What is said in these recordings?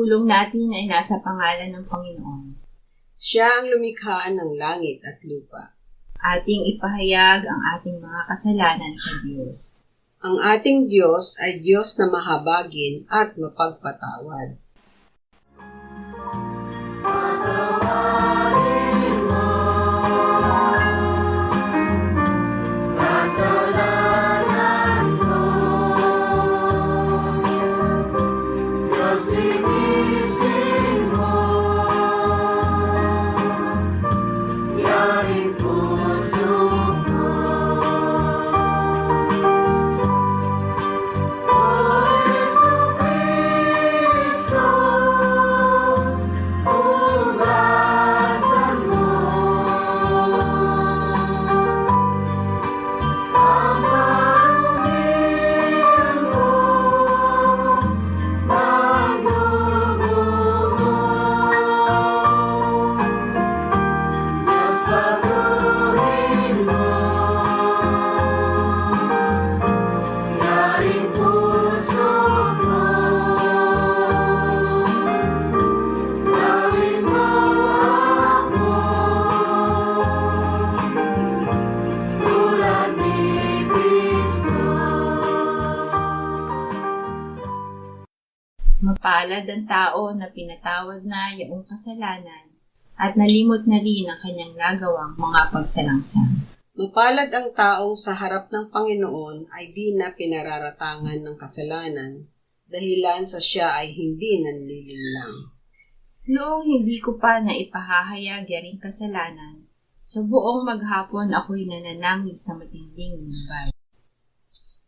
pagtulong natin ay nasa pangalan ng Panginoon. Siya ang lumikha ng langit at lupa. Ating ipahayag ang ating mga kasalanan sa Diyos. Ang ating Diyos ay Diyos na mahabagin at mapagpatawad. Mapalad ang tao na pinatawad na iyong kasalanan at nalimot na rin ang kanyang nagawang mga pagsalangsang. Mapalad ang taong sa harap ng Panginoon ay di na pinararatangan ng kasalanan, dahilan sa siya ay hindi nanlilinlang. Noong hindi ko pa na ipahahayag yaring kasalanan, sa buong maghapon ako'y nananangis sa matinding lumbay.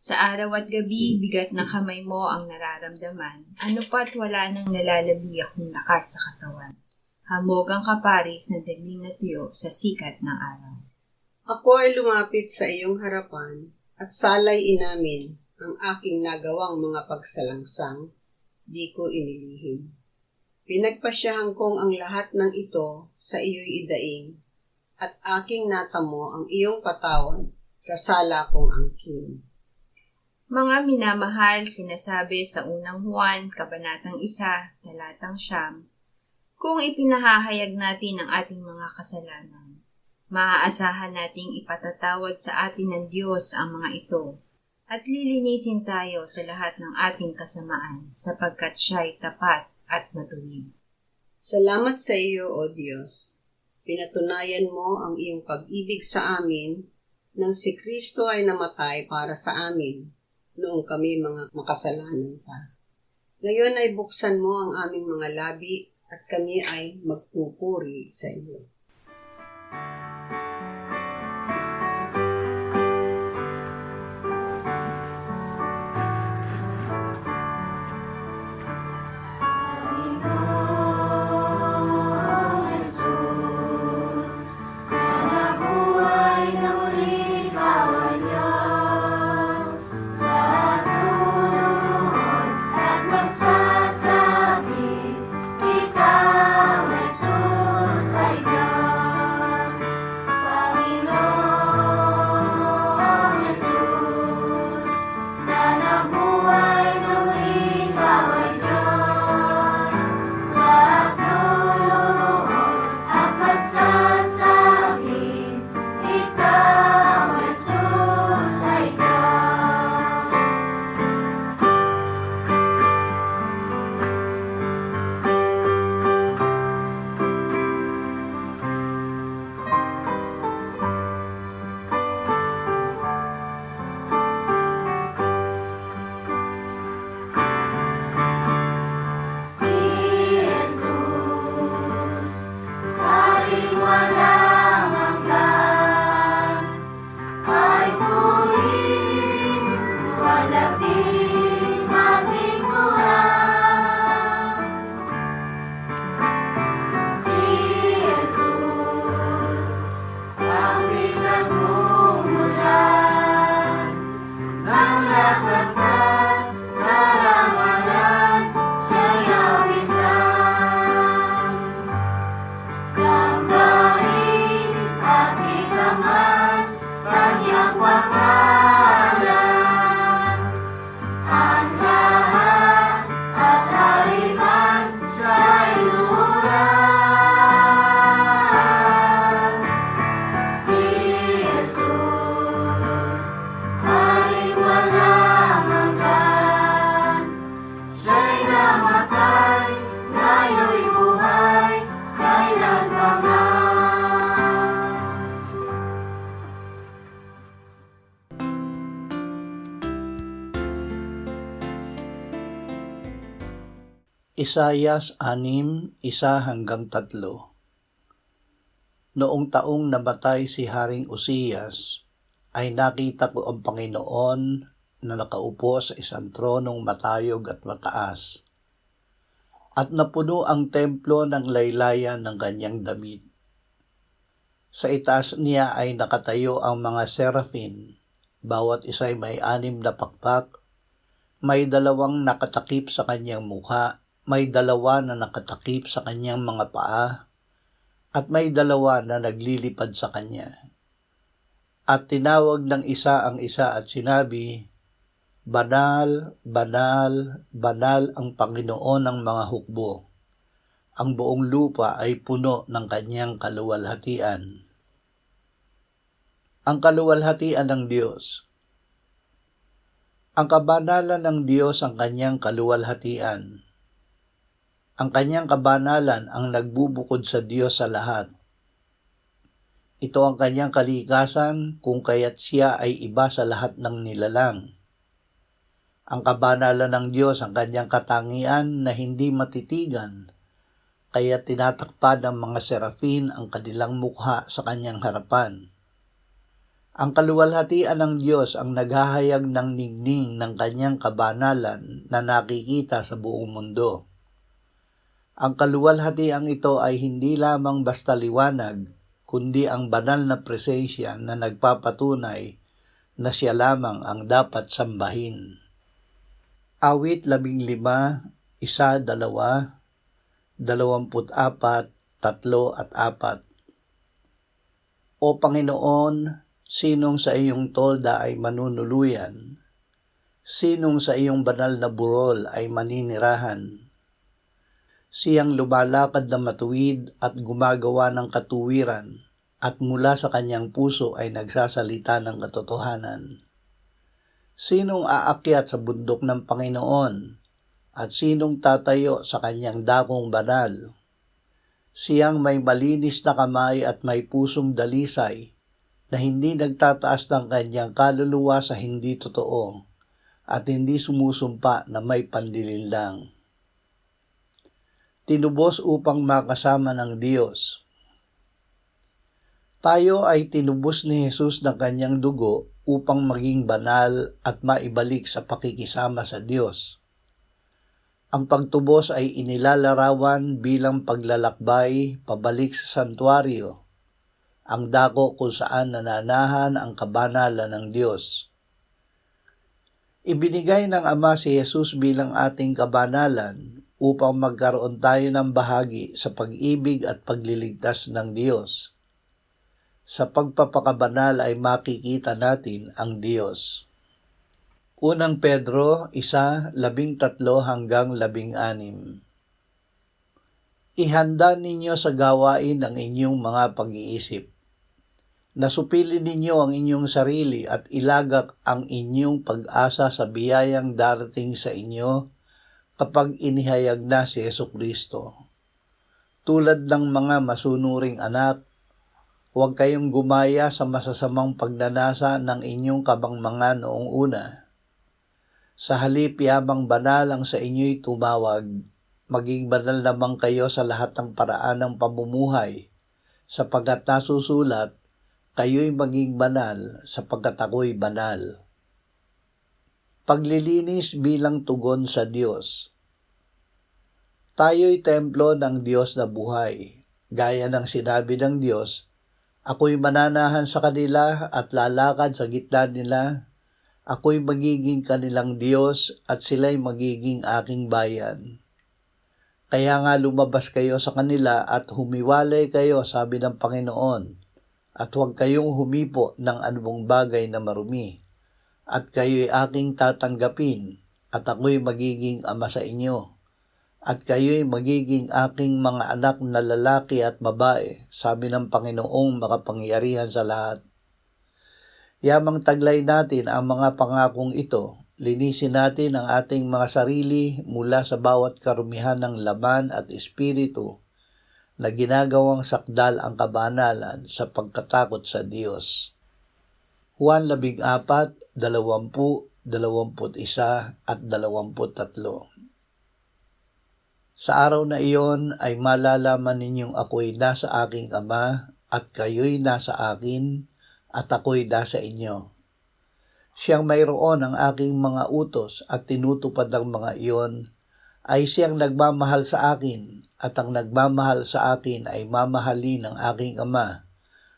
Sa araw at gabi, bigat ng kamay mo ang nararamdaman, ano pa't wala nang nalalabi akong lakas sa katawan. Hamog ang kaparis na dagling na tuyo sa sikat ng araw. Ako ay lumapit sa iyong harapan at salay inamin ang aking nagawang mga pagsalangsang, di ko inilihim. Pinagpasyahan kong ang lahat ng ito sa iyo'y idaing, at aking natamo ang iyong patawad sa sala kong angkin. Mga minamahal, sinasabi sa unang Juan, Kabanatang 1, Talatang 9, kung ipinahahayag natin ang ating mga kasalanan, maaasahan nating ipatatawad sa atin ng Diyos ang mga ito, at lilinisin tayo sa lahat ng ating kasamaan, sapagkat siya'y tapat at matuwid. Salamat sa iyo, O Diyos. Pinatunayan mo ang iyong pag-ibig sa amin nang si Kristo ay namatay para sa amin noong kami mga makasalanan pa. Ngayon ay buksan mo ang aming mga labi at kami ay magpupuri sa iyo. Isayas 6:1-3. Noong taong namatay si Haring Uzzias, ay nakita ko ang Panginoon na nakaupo sa isang tronong matayog at mataas, at napuno ang templo ng laylayan ng kanyang damit. Sa itaas niya ay nakatayo ang mga serafin, bawat isa'y may 6 na pakpak, may 2 nakatakip sa kanyang mukha, may 2 na nakatakip sa kanyang mga paa, at may 2 na naglilipad sa kanya. At tinawag ng isa ang isa at sinabi, "Banal, banal, banal ang Panginoon ng mga hukbo. Ang buong lupa ay puno ng kanyang kaluwalhatian." Ang kaluwalhatian ng Diyos. Ang kabanalan ng Diyos ang kanyang kaluwalhatian. Ang kanyang kabanalan ang nagbubukod sa Diyos sa lahat. Ito ang kanyang kalikasan kung kaya't siya ay iba sa lahat ng nilalang. Ang kabanalan ng Diyos ang kanyang katangian na hindi matitigan, kaya tinatakpan ng mga serafin ang kanilang mukha sa kanyang harapan. Ang kaluwalhatian ng Diyos ang naghahayag ng ningning ng kanyang kabanalan na nakikita sa buong mundo. Ang kaluwalhatiang ito ay hindi lamang basta liwanag, kundi ang banal na presensya na nagpapatunay na siya lamang ang dapat sambahin. Awit 15, 1, 2, 24, 3 at 4. O Panginoon, sinong sa iyong tolda ay manunuluyan? Sinong sa iyong banal na burol ay maninirahan? Siyang lumalakad na matuwid at gumagawa ng katuwiran, at mula sa kanyang puso ay nagsasalita ng katotohanan. Sinong aakyat sa bundok ng Panginoon, at sinong tatayo sa kanyang dakong banal? Siyang may malinis na kamay at may pusong dalisay, na hindi nagtataas ng kanyang kaluluwa sa hindi totoo, at hindi sumusumpa na may panlilinlang. Tinubos upang makasama ng Diyos. Tayo ay tinubos ni Jesus ng kanyang dugo upang maging banal at maibalik sa pakikisama sa Diyos. Ang pagtubos ay inilalarawan bilang paglalakbay pabalik sa santuaryo, ang dako kung saan nananahan ang kabanalan ng Diyos. Ibinigay ng Ama si Jesus bilang ating kabanalan upang magkaroon tayo ng bahagi sa pag-ibig at pagliligtas ng Diyos. Sa pagpapakabanal ay makikita natin ang Diyos. Unang Pedro 1:13-16. Ihanda ninyo sa gawain ang inyong mga pag-iisip. Nasupilin ninyo ang inyong sarili at ilagak ang inyong pag-asa sa biyayang darating sa inyo kapag inihayag na si Jesucristo. Tulad ng mga masunuring anak, huwag kayong gumaya sa masasamang pagnanasa ng inyong kabangmangan noong una. Sa halip yamang banal ang sa inyo'y tumawag, maging banal lamang kayo sa lahat ng paraan ng pamumuhay, sapagkat nasusulat, kayo'y maging banal sapagkat ako'y banal. Paglilinis bilang tugon sa Diyos. Tayo'y templo ng Diyos na buhay. Gaya ng sinabi ng Diyos, "Ako'y mananahan sa kanila at lalakad sa gitna nila. Ako'y magiging kanilang Diyos at sila'y magiging aking bayan." Kaya nga lumabas kayo sa kanila at humiwalay kayo, sabi ng Panginoon, at huwag kayong humipo ng anumang bagay na marumi, at kayo'y aking tatanggapin, at ako'y magiging ama sa inyo, at kayo'y magiging aking mga anak na lalaki at babae, sabi ng Panginoong makapangyarihan sa lahat. Yamang taglay natin ang mga pangakong ito, linisin natin ang ating mga sarili mula sa bawat karumihan ng laman at espiritu, na ginagawang sakdal ang kabanalan sa pagkatakot sa Diyos. Juan 14, 20, 21 at 23. Sa araw na iyon ay malalaman ninyong ako'y nasa aking Ama at kayo'y nasa akin at ako'y nasa inyo. Siyang mayroon ang aking mga utos at tinutupad ang mga iyon ay siyang nagmamahal sa akin at ang nagmamahal sa akin ay mamahalin ng aking Ama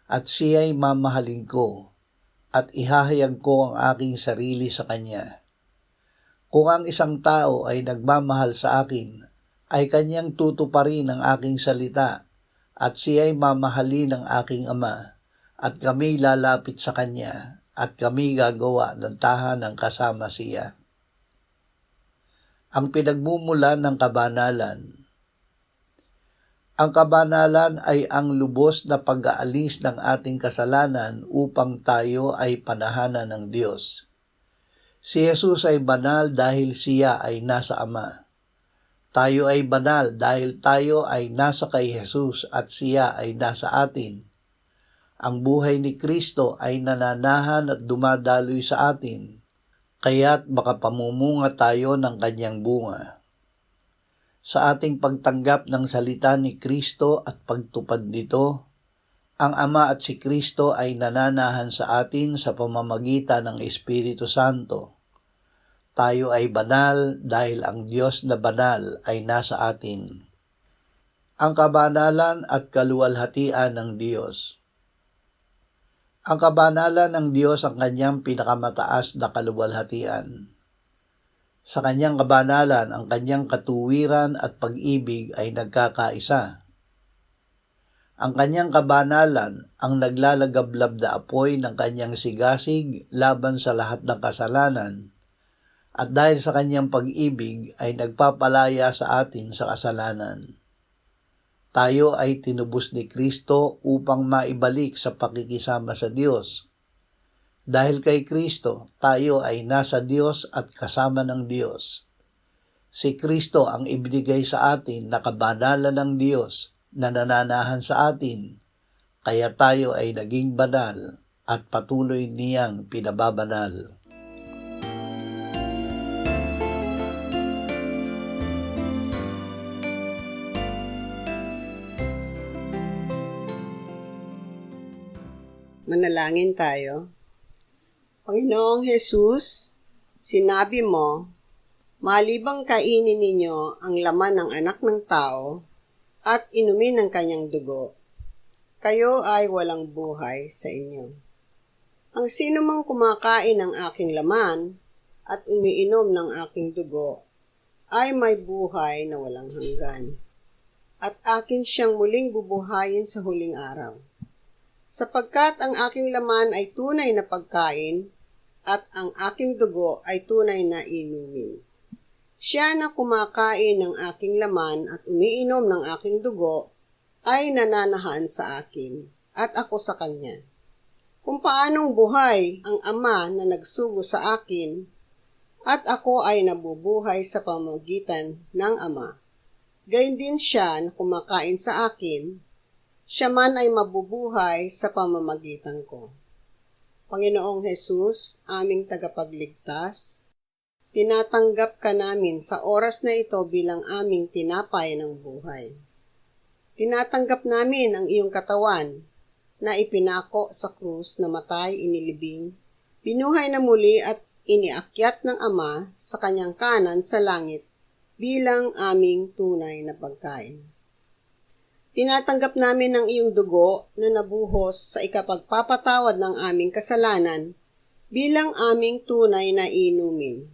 at siya'y mamahalin ko at ihahayag ko ang aking sarili sa kanya. Kung ang isang tao ay nagmamahal sa akin, ay kanyang tutuparin ang aking salita at siya'y mamahalin ng aking Ama at kami lalapit sa kanya at kami gagawa ng tahanan kasama siya. Ang pinagmumulan ng kabanalan. Ang kabanalan ay ang lubos na pag-aalis ng ating kasalanan upang tayo ay panahanan ng Diyos. Si Jesus ay banal dahil siya ay nasa Ama. Tayo ay banal dahil tayo ay nasa kay Jesus at siya ay nasa atin. Ang buhay ni Kristo ay nananahan at dumadaloy sa atin, kaya't makapamumunga tayo ng kanyang bunga. Sa ating pagtanggap ng salita ni Kristo at pagtupad nito, ang Ama at si Kristo ay nananahan sa atin sa pamamagitan ng Espiritu Santo. Tayo ay banal dahil ang Diyos na banal ay nasa atin. Ang kabanalan at kaluwalhatian ng Diyos. Ang kabanalan ng Diyos ang kanyang pinakamataas na kaluwalhatian. Sa kanyang kabanalan, ang kanyang katuwiran at pag-ibig ay nagkakaisa. Ang kanyang kabanalan ang naglalagablab na apoy ng kanyang sigasig laban sa lahat ng kasalanan. At dahil sa kanyang pag-ibig ay nagpapalaya sa atin sa kasalanan. Tayo ay tinubos ni Kristo upang maibalik sa pakikisama sa Diyos. Dahil kay Kristo, tayo ay nasa Diyos at kasama ng Diyos. Si Kristo ang ibinigay sa atin na kabanalan ng Diyos na nananahan sa atin, kaya tayo ay naging banal at patuloy niyang pinababanal. Manalangin tayo. Panginoong Jesus, sinabi mo, malibang kainin ninyo ang laman ng anak ng tao at inumin ang kanyang dugo, kayo ay walang buhay sa inyo. Ang sino mang kumakain ng aking laman at umiinom ng aking dugo ay may buhay na walang hanggan, at akin siyang muling bubuhayin sa huling araw. Sapagkat ang aking laman ay tunay na pagkain at ang aking dugo ay tunay na inumin. Siya na kumakain ng aking laman at umiinom ng aking dugo ay nananahan sa akin at ako sa kanya. Kung paanong buhay ang Ama na nagsugo sa akin at ako ay nabubuhay sa pamamagitan ng Ama, gayon din siya na kumakain sa akin, siya man ay mabubuhay sa pamamagitan ko. Panginoong Jesus, aming tagapagligtas, tinatanggap ka namin sa oras na ito bilang aming tinapay ng buhay. Tinatanggap namin ang iyong katawan na ipinako sa krus na matay inilibing, binuhay na muli at iniakyat ng Ama sa kanyang kanan sa langit bilang aming tunay na pagkain. Tinatanggap namin ang iyong dugo na nabuhos sa ikapagpapatawad ng aming kasalanan bilang aming tunay na inumin.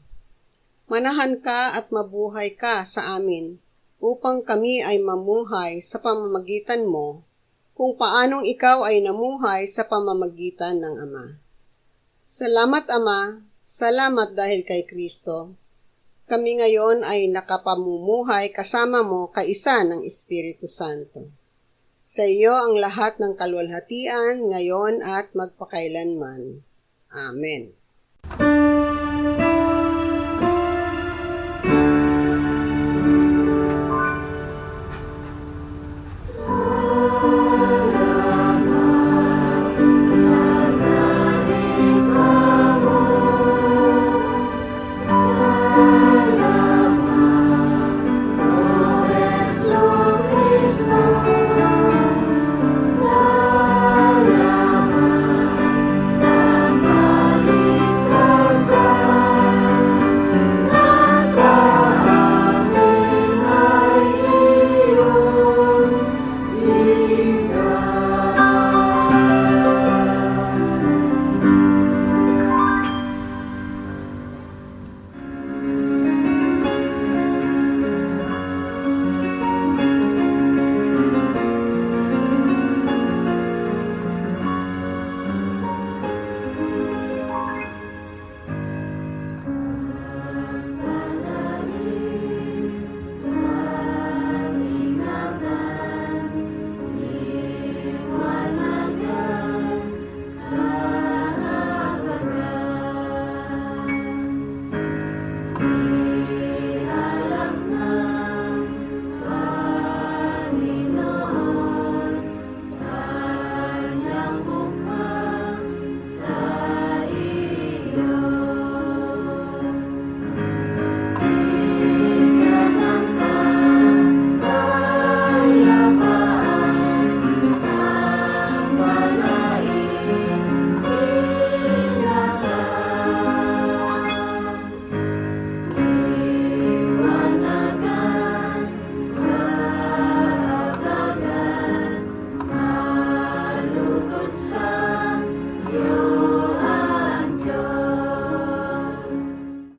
Manahan ka at mabuhay ka sa amin upang kami ay mamuhay sa pamamagitan mo kung paanong ikaw ay namuhay sa pamamagitan ng Ama. Salamat Ama, salamat dahil kay Kristo. Kami ngayon ay nakapamumuhay kasama mo kaisa ng Espiritu Santo. Sa iyo ang lahat ng kaluwalhatian ngayon at magpakailanman. Amen.